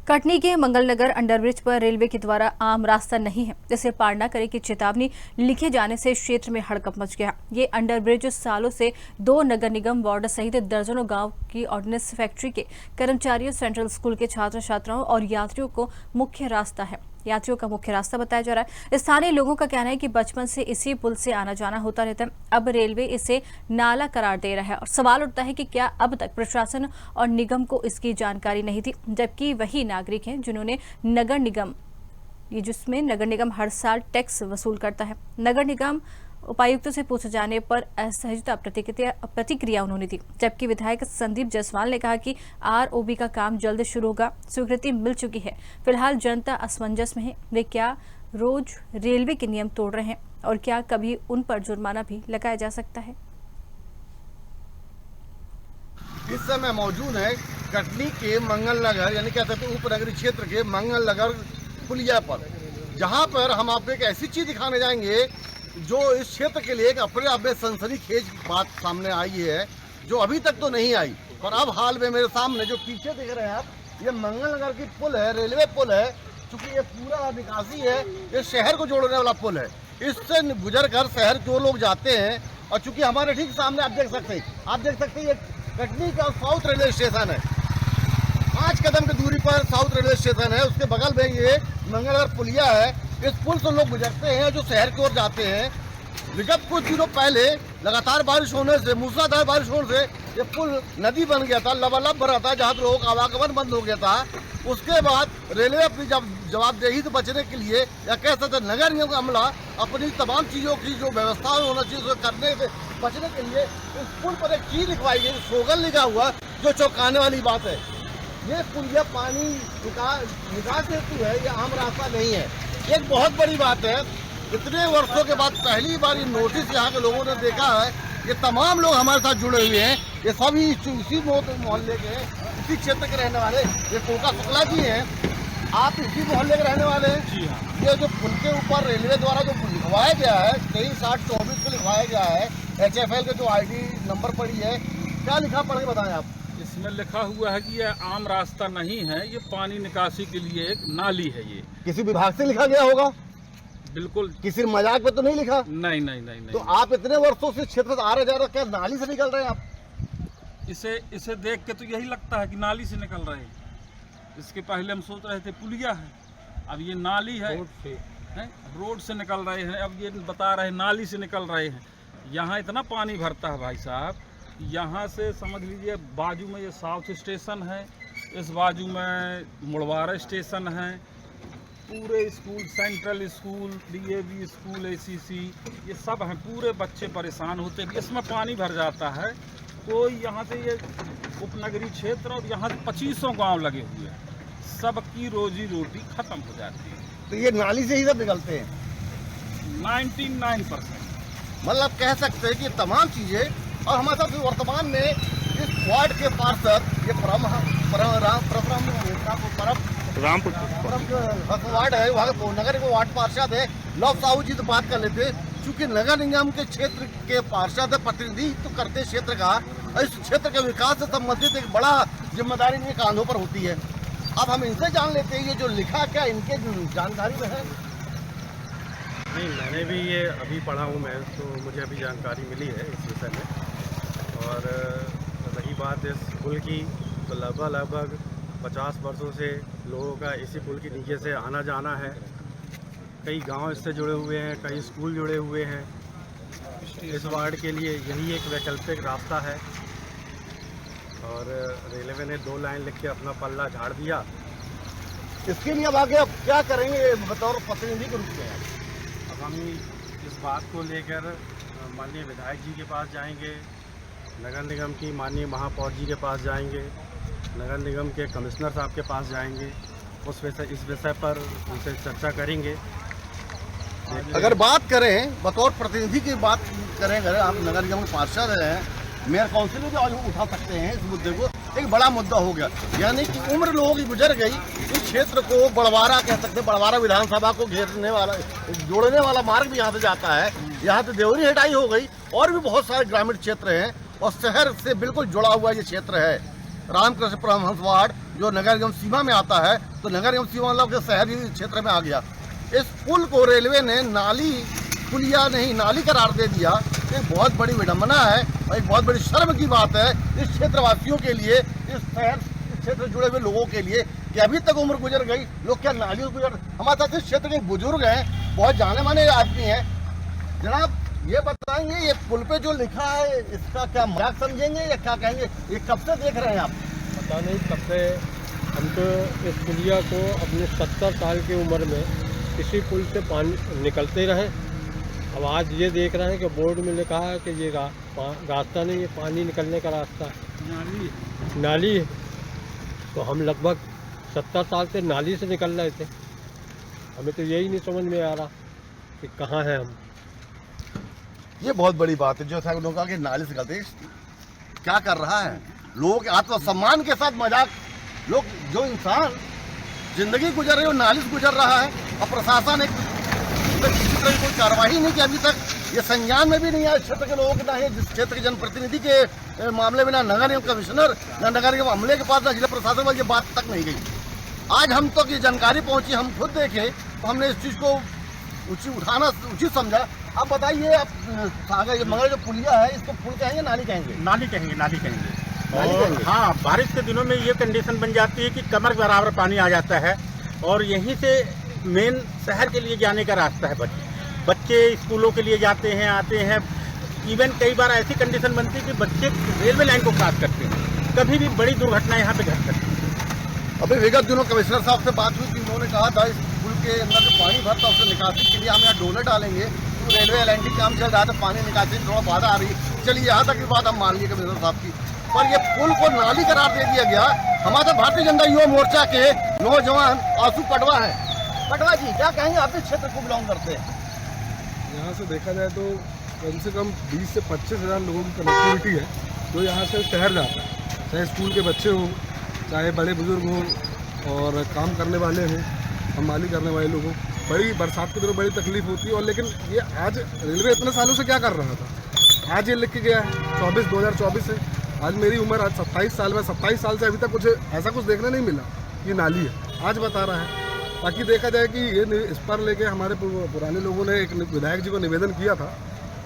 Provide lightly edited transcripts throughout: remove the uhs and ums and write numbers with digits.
कटनी के मंगलनगर अंडरब्रिज पर रेलवे के द्वारा आम रास्ता नहीं है, जिसे पार न करे की चेतावनी लिखे जाने से क्षेत्र में हड़कंप मच गया। ये अंडरब्रिज सालों से 2 नगर निगम वार्ड सहित दर्जनों गांव की ऑर्डिनेंस फैक्ट्री के कर्मचारियों, सेंट्रल स्कूल के छात्र छात्राओं और यात्रियों को मुख्य रास्ता है। यात्रियों का मुख्य रास्ता बताया जा रहा है। स्थानीय लोगों का कहना है कि बचपन से इसी पुल से आना जाना होता रहता है। अब रेलवे इसे नाला करार दे रहा है और सवाल उठता है कि क्या अब तक प्रशासन और निगम को इसकी जानकारी नहीं थी, जबकि वही नागरिक हैं जिन्होंने जिसमें नगर निगम हर साल टैक्स वसूल करता है। नगर निगम उपायुक्त से पूछे जाने पर असहजता प्रतिक्रिया उन्होंने दी, जबकि विधायक संदीप जायसवाल ने कहा कि आरओबी का काम जल्द शुरू होगा। स्वीकृति मिल चुकी है। फिलहाल जनता असमंजस में है। वे क्या रोज रेलवे के नियम तोड़ रहे हैं और क्या कभी उन पर जुर्माना भी लगाया जा सकता है? इस समय मौजूद है कटनी के मंगलनगर यानी क्या कहते हैं उपनगरीय क्षेत्र के मंगलनगर पुलिया पर, जहां पर हम आपको एक ऐसी चीज दिखाने जाएंगे जो इस क्षेत्र के लिए एक अपने आप में सनसनीखेज बात सामने आई है, जो अभी तक तो नहीं आई। और अब हाल में मेरे सामने जो पीछे देख रहे हैं आप, ये मंगलनगर की पुल है, रेलवे पुल है। चूंकि ये पूरा निकासी है, ये शहर को जोड़ने वाला पुल है। इससे गुजर कर शहर जो लोग जाते हैं, और चूंकि हमारे ठीक सामने आप देख सकते हैं ये कटनी का साउथ रेलवे स्टेशन है। 5 कदम की दूरी पर साउथ रेलवे स्टेशन है, उसके बगल में ये मंगलनगर पुलिया है। इस पुल से लोग गुजरते हैं जो शहर की ओर जाते हैं। विगत कुछ दिनों पहले लगातार बारिश होने से, मूसलाधार बारिश होने से ये पुल नदी बन गया था, लबालब भरा था, जहाँ लोगों का आवागमन बंद हो गया था। उसके बाद रेलवे अपनी जवाबदेही से बचने के लिए, या कह सकते नगर निगम का अमला अपनी तमाम चीज़ों की जो व्यवस्था होना चाहिए उसको करने से बचने के लिए इस पुल पर एक चीज लिखवाई गई, स्लोगन लिखा हुआ, जो चौंकाने वाली बात है। ये पुलिया पानी निकास हेतु है, ये आम रास्ता नहीं है। एक बहुत बड़ी बात है, इतने वर्षों के बाद पहली बार ये नोटिस यहाँ के लोगों ने देखा है। ये तमाम लोग हमारे साथ जुड़े हुए हैं, ये सभी इसी मोहल्ले के, इसी क्षेत्र के रहने वाले। ये कोका शुक्ला जी हैं, आप इसी मोहल्ले के रहने वाले हैं? जी हाँ। ये जो पुल के ऊपर रेलवे द्वारा जो लिखवाया गया है 23/8/24 को लिखवाया गया है, HFL के जो ID नंबर पड़ी है, क्या लिखा पढ़ के बताएं आप? इसमें लिखा हुआ है कि यह आम रास्ता नहीं है, ये पानी निकासी के लिए एक नाली है। ये किसी विभाग से लिखा गया होगा? बिल्कुल। किसी मजाक में तो नहीं लिखा? नहीं। तो आप इतने वर्षों से क्षेत्र से आ रहे जा रहे, क्या नाली से निकल रहे हैं आप? इसे देख के तो यही लगता है कि नाली से निकल रहे हैं। इसके पहले हम सोच रहे थे पुलिया है, अब ये नाली है, रोड से निकल रहे हैं। अब ये बता रहे हैं नाली से निकल रहे हैं। यहाँ इतना पानी भरता है भाई साहब, यहाँ से समझ लीजिए बाजू में ये साउथ स्टेशन है, इस बाजू में मुड़वारा स्टेशन है, पूरे school, central school, DAV school, ACC, ये सब हैं। पूरे बच्चे परेशान होते हैं, इसमें पानी भर जाता है। तो यहाँ से ये उपनगरीय क्षेत्र और यहाँ 2500 गांव लगे हुए हैं, सबकी रोजी रोटी खत्म हो जाती है। तो ये नाली से ही सब निकलते हैं 99%। मतलब कह सकते हैं कि तमाम चीजें। और हमारे साथ वर्तमान में इस वार्ड के पार्षद, ये वार्ड है, वहाँ नगर के वार्ड पार्षद है लव साहू जी, तो बात कर लेते हैं। चूंकि नगर निगम के क्षेत्र के पार्षद प्रतिनिधित्व तो करते क्षेत्र का, इस क्षेत्र के विकास से संबंधित एक बड़ा जिम्मेदारी इनके कांधों पर होती है। अब हम इनसे जान लेते हैं ये जो लिखा क्या इनके जानकारी में है। नहीं, मैंने भी ये अभी पढ़ा हूँ मैं, तो मुझे अभी जानकारी मिली है इस विषय में। और रही बात इस पुल की, तो लगभग 50 वर्षों से लोगों का इसी पुल के नीचे से आना जाना है। कई गांव इससे जुड़े हुए हैं, कई स्कूल जुड़े हुए हैं। इस वार्ड के लिए यही एक वैकल्पिक रास्ता है। और रेलवे ने 2 लाइन लिख के अपना पल्ला झाड़ दिया। इसके लिए अब आगे अब क्या करेंगे बतौर प्रतिनिधि के रूप में? अब हम इस बात को लेकर माननीय विधायक जी के पास जाएंगे, नगर निगम की माननीय महापौर जी के पास जाएंगे, नगर निगम के कमिश्नर साहब के पास जाएंगे। इस विषय पर उनसे चर्चा करेंगे। अगर बात करें बतौर प्रतिनिधि की बात करें, अगर आप नगर निगम के पार्षद हैं, मेयर काउंसिल भी आज उठा सकते हैं इस मुद्दे को। एक बड़ा मुद्दा हो गया, यानी कि उम्र लोगों की गुजर गई। इस क्षेत्र को बड़वारा कह सकते हैं, बड़वारा विधानसभा को घेरने वाला, जोड़ने वाला मार्ग भी यहाँ से जाता है। यहाँ से देवरी हटाई हो गई, और भी बहुत सारे ग्रामीण क्षेत्र हैं और शहर से बिल्कुल जुड़ा हुआ ये क्षेत्र है। रामकृष्ण परमहंस वार्ड जो नगर निगम सीमा में आता है, तो नगर निगम सीमा मतलब के शहरी क्षेत्र में आ गया। इस पुल को रेलवे ने नाली, पुलिया नहीं नाली करार दे दिया। एक बहुत बड़ी विडंबना है और एक बहुत बड़ी शर्म की बात है इस क्षेत्रवासियों के लिए, इस शहर क्षेत्र से जुड़े हुए लोगों के लिए कि अभी तक उम्र गुजर गई, लोग क्या नालियों गुजर। हमारे साथ इस क्षेत्र के बुजुर्ग हैं, बहुत जाने माने आदमी हैं। जनाब ये बताएंगे, ये पुल पे जो लिखा है इसका क्या मजाक समझेंगे या क्या कहेंगे? ये कब से देख रहे हैं आप? पता नहीं कब से। हम तो इस पुलिया को अपने 70 साल की उम्र में किसी पुल से पानी निकलते रहे। अब आज ये देख रहे हैं कि बोर्ड में लिखा है कि ये रास्ता नहीं है, पानी निकलने का रास्ता नाली है। तो हम लगभग 70 साल से नाली से निकल रहे थे। हमें तो यही नहीं समझ में आ रहा कि कहाँ हैं हम। ये बहुत बड़ी बात है जो लोगों का कि नाली से निकलते क्या कर रहा है। लोगों के आत्मसम्मान के साथ मजाक। लोग जो इंसान जिंदगी गुजर रही है वो नाली से गुजर रहा है और प्रशासन एक किसी तरह की कोई कार्रवाई नहीं की अभी तक। ये संज्ञान में भी नहीं है क्षेत्र के लोगों के, ना है जिस क्षेत्र के जनप्रतिनिधि के मामले में, ना नगर निगम कमिश्नर, ना नगर निगम अमले के पास, ना जिला प्रशासन वाली ये बात तक नहीं गई। आज हम तक ये जानकारी पहुंची, हम खुद देखे तो हमने इस चीज़ को उठाना उचित समझा। आप बताइए, आप सागर मगर जो पुलिया है इसको पुल कहेंगे नाली कहेंगे? नाली कहेंगे, नाली कहेंगे। नाली और कहेंगे। हाँ, बारिश के दिनों में ये कंडीशन बन जाती है कि कमर बराबर पानी आ जाता है और यहीं से मेन शहर के लिए जाने का रास्ता है। बच्चे स्कूलों के लिए जाते हैं, आते हैं। इवन कई बार ऐसी कंडीशन बनती है कि बच्चे रेलवे लाइन को क्रॉस करते हैं, कभी भी बड़ी दुर्घटना यहाँ पे घट सकती है। अभी विगत दिनों कमिश्नर साहब से बात हुई थी, उन्होंने कहा था इस पुल के अंदर जो पानी भरता है उससे निकासी के लिए हम यहाँ डोलर डालेंगे। तो रेलवे एल&टी काम चल रहा था, पानी निकासी थोड़ा बाधा आ रही। चलिए यहाँ तक की बात हम मान लिए कमिश्नर साहब की, पर ये पुल को नाली करार दे दिया गया। हमारे भारतीय जनता युवा मोर्चा के नौजवान आंसू पटवा है। पटवा जी क्या कहेंगे, आप इस क्षेत्र को बिलोंग करते हैं? यहाँ से देखा जाए तो कम से कम 20 से 25 हज़ार लोगों की कनेक्टिविटी है जो यहाँ से शहर जाता है। चाहे स्कूल के बच्चे हों, चाहे बड़े बुजुर्ग हों और काम करने वाले हों, हमाली करने वाले लोग हों। बड़ी बरसात की तरफ बड़ी तकलीफ होती है। और लेकिन ये आज रेलवे इतने सालों से क्या कर रहा था, आज ये लिख के गया है 2024 है। आज मेरी उम्र आज 27 साल में, 27 साल से अभी तक कुछ ऐसा कुछ देखने नहीं मिला। ये नाली है, आज बता रहा है। बाकी देखा जाए कि ये इस पर लेके हमारे पुराने लोगों ने एक विधायक जी को निवेदन किया था,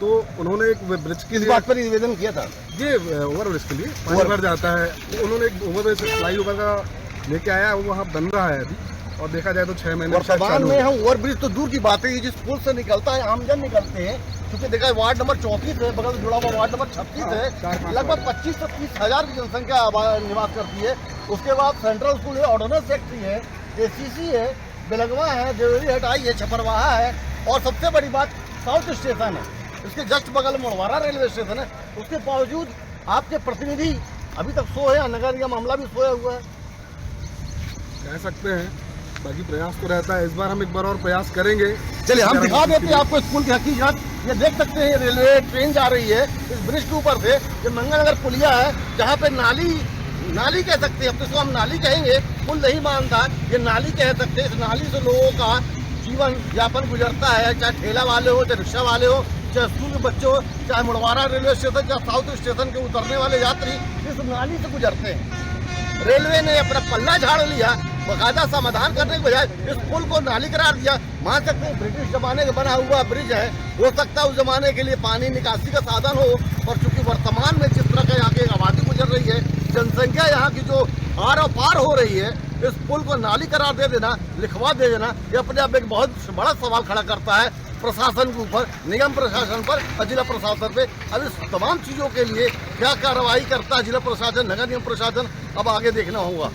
तो उन्होंने एक ब्रिज के लिए बात पर निवेदन किया था, ये ओवर ब्रिज के लिए पानी भर जाता है, तो उन्होंने एक ओवर ब्रिज फ्लाई ओवर का लेके आया, वो वहाँ बन रहा है अभी। और देखा जाए तो 6 महीने वर्तमान में हम ओवर ब्रिज तो दूर की बात है, ये जिस पुल से निकलता है आमजन निकलते हैं, क्योंकि देखा वार्ड नंबर 34 है, बगल से जुड़ा हुआ वार्ड नंबर 36 है, लगभग 25 से 30 हज़ार की जनसंख्या निवास करती है। उसके बाद सेंट्रल स्कूल है, ऑर्डिनेंस फैक्ट्री है, ACC है, बेलगवा है, देवरी हटाई है, छपरवाहा है, और सबसे बड़ी बात साउथ स्टेशन है। इसके जस्ट बगल में मुड़वारा रेलवे स्टेशन है। उसके बावजूद आपके प्रतिनिधि अभी तक सोए हैं, नगर निगम अमला भी सोया हुआ है। कह सकते हैं, बाकी प्रयास तो रहता है। इस बार हम एक बार और प्रयास करेंगे। चलिए हम दिखा देते हैं आपको स्कूल की हकीकत। ये देख सकते हैं, रेलवे ट्रेन जा रही है इस ब्रिज के ऊपर से। ये मंगलनगर पुलिया है, जहाँ पे नाली कह सकते हैं, अब तो इसको हम नाली कहेंगे, पुल नहीं मानता, ये नाली कह सकते हैं। इस नाली से लोगों का जीवन यापन गुजरता है, चाहे ठेला वाले हो, चाहे रिक्शा वाले हो, चाहे स्कूल के बच्चे हो, चाहे मुड़वारा रेलवे स्टेशन, चाहे साउथ स्टेशन के उतरने वाले यात्री इस नाली से गुजरते हैं। रेलवे ने अपना पल्ला झाड़ लिया, बाकायदा समाधान करने के बजाय इस पुल को नाली करार दिया। मान सकते हैं ब्रिटिश जमाने का बना हुआ ब्रिज है, हो सकता है उस जमाने के लिए पानी निकासी का साधन हो, और चूंकि वर्तमान में जिस तरह का यहाँ की आबादी गुजर रही है, जनसंख्या यहाँ की जो आर और पार हो रही है, इस पुल को नाली करार दे देना, लिखवा दे देना, ये अपने आप एक बहुत बड़ा सवाल खड़ा करता है प्रशासन के ऊपर, निगम प्रशासन पर और जिला प्रशासन पे। अब इस तमाम चीज़ों के लिए क्या कार्रवाई करता है जिला प्रशासन, नगर निगम प्रशासन, अब आगे देखना होगा।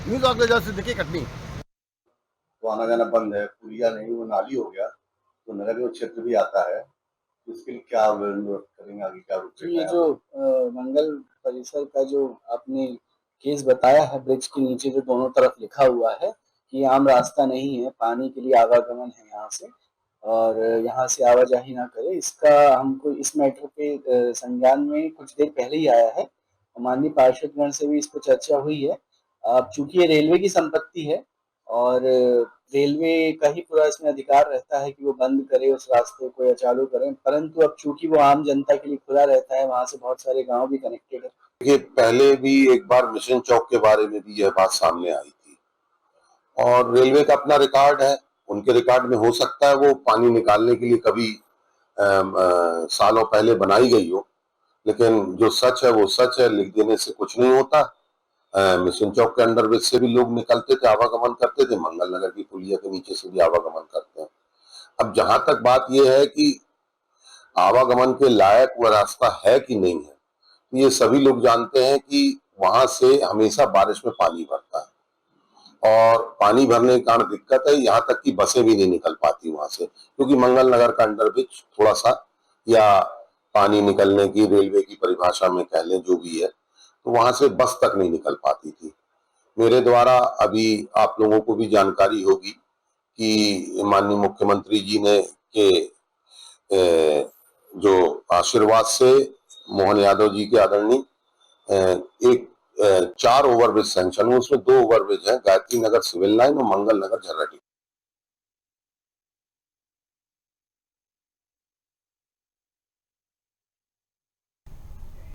News organiser Siddiqui, Katni. तो आना जाना बंद है, पुलिया नहीं वो नाली हो गया, तो नगर निगम क्षेत्र भी आता है, इसके लिए क्या करेंगे आगे, क्या रूप ये जो मंगल परिसर का जो आपने केस बताया है, ब्रिज के नीचे जो दोनों तरफ लिखा हुआ है कि आम रास्ता नहीं है, पानी के लिए आवागमन है यहाँ से, और यहाँ से आवाजाही ना करे, इसका हमको इस मैटर पे संज्ञान में कुछ देर पहले ही आया है। माननीय पार्षदगण से भी इस पर चर्चा हुई है। अब चूंकि ये रेलवे की संपत्ति है और रेलवे का ही पूरा इसमें अधिकार रहता है कि वो बंद करे उस रास्ते को या चालू करें, परंतु अब चूंकि वो आम जनता के लिए खुला रहता है, वहां से बहुत सारे गांव भी कनेक्टेड है। देखिए, पहले भी एक बार मिशन चौक के बारे में भी यह बात सामने आई थी और रेलवे का अपना रिकॉर्ड है, उनके रिकॉर्ड में हो सकता है वो पानी निकालने के लिए कभी सालों पहले बनाई गई हो, लेकिन जो सच है वो सच है, लिख देने से कुछ नहीं होता। मिशन चौक के अंडरब्रिज से भी लोग निकलते थे, आवागमन करते थे, मंगल नगर की पुलिया के नीचे से भी आवागमन करते हैं। अब जहां तक बात यह है कि आवागमन के लायक वह रास्ता है कि नहीं है, ये सभी लोग जानते हैं कि वहां से हमेशा बारिश में पानी भरता है और पानी भरने के कारण दिक्कत है, यहाँ तक कि बसें भी नहीं निकल पाती वहां से, क्योंकि मंगल नगर का अंडरब्रिज थोड़ा सा, या पानी निकलने की रेलवे की परिभाषा में कह लें जो भी है, तो वहां से बस तक नहीं निकल पाती थी। मेरे द्वारा अभी आप लोगों को भी जानकारी होगी कि माननीय मुख्यमंत्री जी ने के जो आशीर्वाद से मोहन यादव जी के आदरणीय एक 4 ओवरब्रिज सैंक्शन हुए, उसमें 2 ओवरब्रिज है, गायत्री नगर सिविल लाइन और मंगल नगर झर्राटी।